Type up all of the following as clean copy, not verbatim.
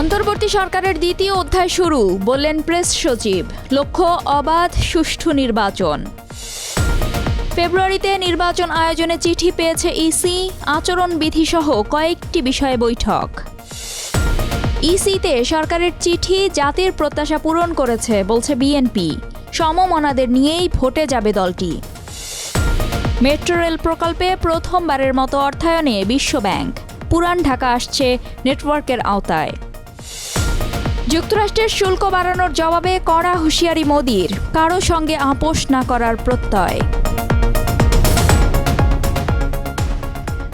অন্তর্বর্তী সরকারের দ্বিতীয় অধ্যায় শুরু, বললেন প্রেস সচিব। লক্ষ্য অবাধ সুষ্ঠু নির্বাচন। ফেব্রুয়ারিতে নির্বাচন আয়োজনে চিঠি পেয়েছে ইসি, আচরণবিধিসহ কয়েকটি বিষয়ে বৈঠক। ইসিতে সরকারের চিঠি জাতির প্রত্যাশা পূরণ করেছে বলছে বিএনপি। সমমনাদের নিয়েই ভোটে যাবে দলটি। মেট্রো রেল প্রকল্পে প্রথমবারের মতো অর্থায়নে বিশ্বব্যাংক। পুরান ঢাকা আসছে নেটওয়ার্কের আওতায়। যুক্তরাষ্ট্রের শুল্ক বাড়ানোর জবাবে কড়া হুঁশিয়ারি মোদির, কারো সঙ্গে আপোষ না করার প্রত্যয়।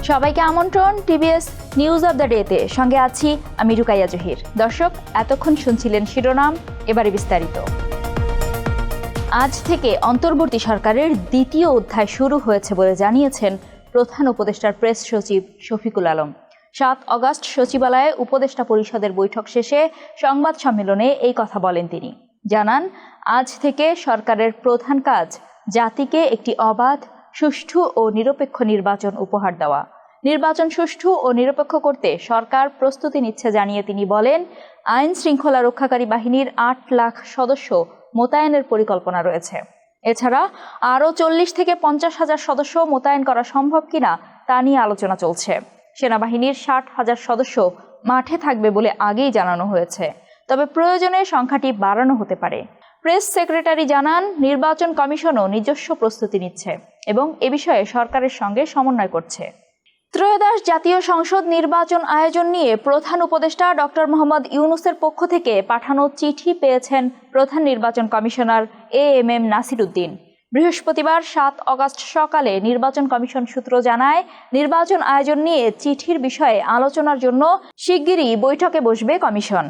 সবাইকে আমন্ত্রণ টিভিএস নিউজ অব দ্য ডেতে। সঙ্গে আছি আমি রুকাইয়া জহির। দর্শক, এতক্ষণ শুনছিলেন শিরোনাম, এবারে বিস্তারিত। আজ থেকে অন্তর্বর্তী সরকারের দ্বিতীয় অধ্যায় শুরু হয়েছে বলে জানিয়েছেন প্রধান উপদেষ্টার প্রেস সচিব শফিকুল আলম। 7 অগস্ট সচিবালয়ে উপদেষ্টা পরিষদের বৈঠক শেষে সংবাদ সম্মেলনে এই কথা বলেন তিনি। জানান, আজ থেকে সরকারের প্রধান কাজ জাতিকে একটি অবাধ, সুষ্ঠু ও নিরপেক্ষ নির্বাচন উপহার দেওয়া। নির্বাচন সুষ্ঠু ও নিরপেক্ষ করতে সরকার প্রস্তুতি নিচ্ছে জানিয়ে তিনি বলেন, আইন শৃঙ্খলা রক্ষাকারী বাহিনীর 8 লাখ সদস্য মোতায়েনের পরিকল্পনা রয়েছে। এছাড়া আরও 40 থেকে 50 হাজার সদস্য মোতায়েন করা সম্ভব কিনা তা নিয়ে আলোচনা চলছে। সেনাবাহিনীর 60,000 সদস্য মাঠে থাকবে বলে আগেই জানানো হয়েছে, তবে প্রয়োজনে সংখ্যাটি বাড়ানো হতে পারে। প্রেস সেক্রেটারি জানান, নির্বাচন কমিশনও নিজস্ব প্রস্তুতি নিচ্ছে এবং এ বিষয়ে সরকারের সঙ্গে সমন্বয় করছে। ত্রয়োদশ জাতীয় সংসদ নির্বাচন আয়োজন নিয়ে প্রধান উপদেষ্টা ডক্টর মোহাম্মদ ইউনূসের পক্ষ থেকে পাঠানো চিঠি পেয়েছেন প্রধান নির্বাচন কমিশনার এএমএম নাসির উদ্দিন। বৃহস্পতিবার 7 অগস্ট সকালে নির্বাচন কমিশন সূত্র জানায়, নির্বাচন আয়োজন নিয়ে চিঠির বিষয়ে আলোচনার জন্য শিগগিরই বৈঠকে বসবে কমিশন।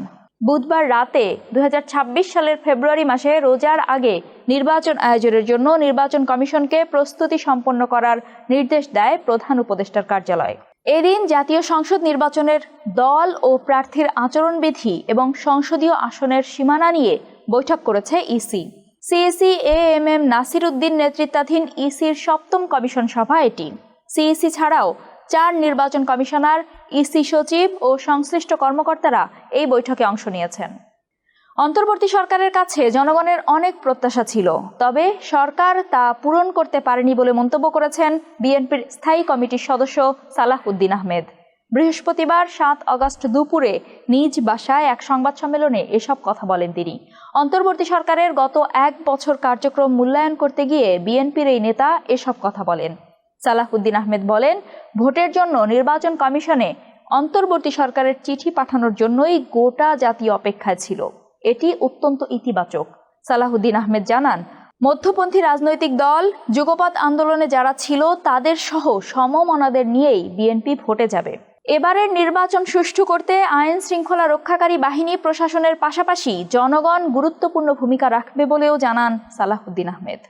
বুধবার রাতে 2026 সালের ফেব্রুয়ারি মাসে রোজার আগে নির্বাচন আয়োজনের জন্য নির্বাচন কমিশনকে প্রস্তুতি সম্পন্ন করার নির্দেশ দেয় প্রধান উপদেষ্টার কার্যালয়। এদিন জাতীয় সংসদ নির্বাচনের দল ও প্রার্থীর আচরণবিধি এবং সংসদীয় আসনের সীমানা নিয়ে বৈঠক করেছে EC. CEC AMM Nasir Uddin নেতৃত্বাধীন ইসির 7ম কমিশন সভা এটি। সিইসি ছাড়াও 4 নির্বাচন কমিশনার, ইসি সচিব ও সংশ্লিষ্ট কর্মকর্তারা এই বৈঠকে অংশ নিয়েছেন। অন্তর্বর্তী সরকারের কাছে জনগণের অনেক প্রত্যাশা ছিল, তবে সরকার তা পূরণ করতে পারেনি বলে মন্তব্য করেছেন বিএনপির স্থায়ী কমিটির সদস্য সালাহ উদ্দিন আহমেদ। বৃহস্পতিবার 7 অগস্ট দুপুরে নিজ বাসায় এক সংবাদ সম্মেলনে এসব কথা বলেন তিনি। অন্তর্বর্তী সরকারের গত 1 বছর কার্যক্রম মূল্যায়ন করতে গিয়ে বিএনপির এই নেতা এসব কথা বলেন। সালাহ উদ্দিন আহমেদ বলেন, ভোটের জন্য নির্বাচন কমিশনে অন্তর্বর্তী সরকারের চিঠি পাঠানোর জন্যই গোটা জাতি অপেক্ষায় ছিল। এটি অত্যন্ত ইতিবাচক। সালাহ উদ্দিন আহমেদ জানান, মধ্যপন্থী রাজনৈতিক দল, যুগপৎ আন্দোলনে যারা ছিল তাদের সহ সমমনাদের নিয়েই বিএনপি ভোটে যাবে। এবারের নির্বাচন সুষ্ঠু করতে আইন শৃঙ্খলা রক্ষাকারী বাহিনী প্রশাসনের পাশাপাশি জনগণ গুরুত্বপূর্ণ ভূমিকা রাখবে বলেও জানান সালাহ উদ্দিন আহমেদ।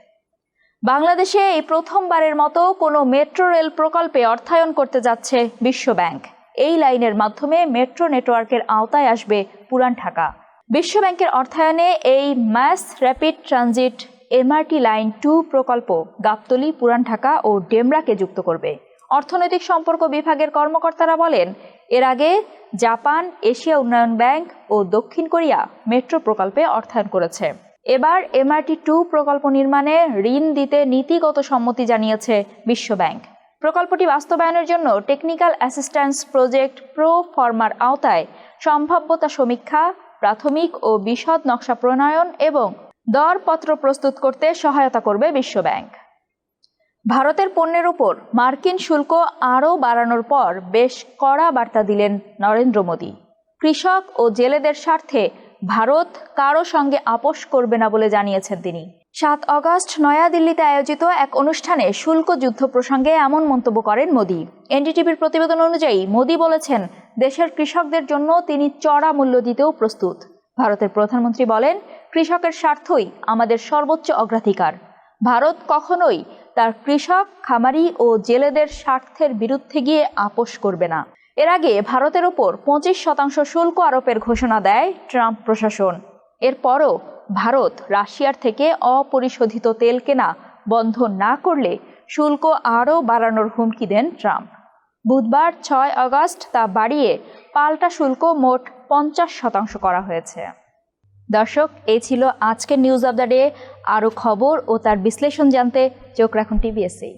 বাংলাদেশে এই প্রথমবারের মতো কোনো মেট্রো রেল প্রকল্পে অর্থায়ন করতে যাচ্ছে বিশ্বব্যাংক। এই লাইনের মাধ্যমে মেট্রো নেটওয়ার্কের আওতায় আসবে পুরান ঢাকা। বিশ্বব্যাংকের অর্থায়নে এই mass rapid transit MRT line 2 প্রকল্প গাবতলী, পুরান ঢাকা ও ডেমরাকে যুক্ত করবে। অর্থনৈতিক সম্পর্ক বিভাগের কর্মকর্তারা বলেন, এর আগে জাপান, এশিয়া উন্নয়ন ব্যাংক ও দক্ষিণ কোরিয়া মেট্রো প্রকল্পে অর্থায়ন করেছে। এবার এমআরটি 2 প্রকল্প নির্মাণে ঋণ দিতে নীতিগত সম্মতি জানিয়েছে বিশ্বব্যাংক। প্রকল্পটি বাস্তবায়নের জন্য technical assistance project pro former আওতায় সম্ভাব্যতা সমীক্ষা, প্রাথমিক ও বিশদ নকশা প্রণয়ন এবং দরপত্র প্রস্তুত করতে সহায়তা করবে বিশ্বব্যাংক। ভারতের পণ্যের উপর মার্কিন শুল্ক আরও বাড়ানোর পর বেশ কড়া বার্তা দিলেন নরেন্দ্র মোদি। কৃষক ও জেলেদের স্বার্থে ভারত কারো সঙ্গে আপোষ করবে না বলে জানিয়েছেন তিনি। 7 অগস্ট নয়াদিল্লিতে আয়োজিত এক অনুষ্ঠানে শুল্ক যুদ্ধ প্রসঙ্গে এমন মন্তব্য করেন মোদি। এনডিটিভির প্রতিবেদন অনুযায়ী মোদি বলেছেন, দেশের কৃষকদের জন্য তিনি চড়া মূল্য দিতেও প্রস্তুত। ভারতের প্রধানমন্ত্রী বলেন, কৃষকের স্বার্থই আমাদের সর্বোচ্চ অগ্রাধিকার। ভারত কখনোই তার কৃষক, খামারি ও জেলেদের স্বার্থের বিরুদ্ধে গিয়ে আপোষ করবে না। এর আগে ভারতের উপর 25% শুল্ক আরোপের ঘোষণা দেয় ট্রাম্প প্রশাসন। এরপরও ভারত রাশিয়ার থেকে অপরিশোধিত তেল কেনা বন্ধ না করলে শুল্ক আরও বাড়ানোর হুমকি দেন ট্রাম্প। বুধবার 6 আগস্ট তা বাড়িয়ে পাল্টা শুল্ক মোট 50% করা হয়েছে। দর্শক, এই ছিল আজকের নিউজ অব দ্য ডে। আরও খবর ও তার বিশ্লেষণ জানতে চোখ রাখুন টিভিএসএ।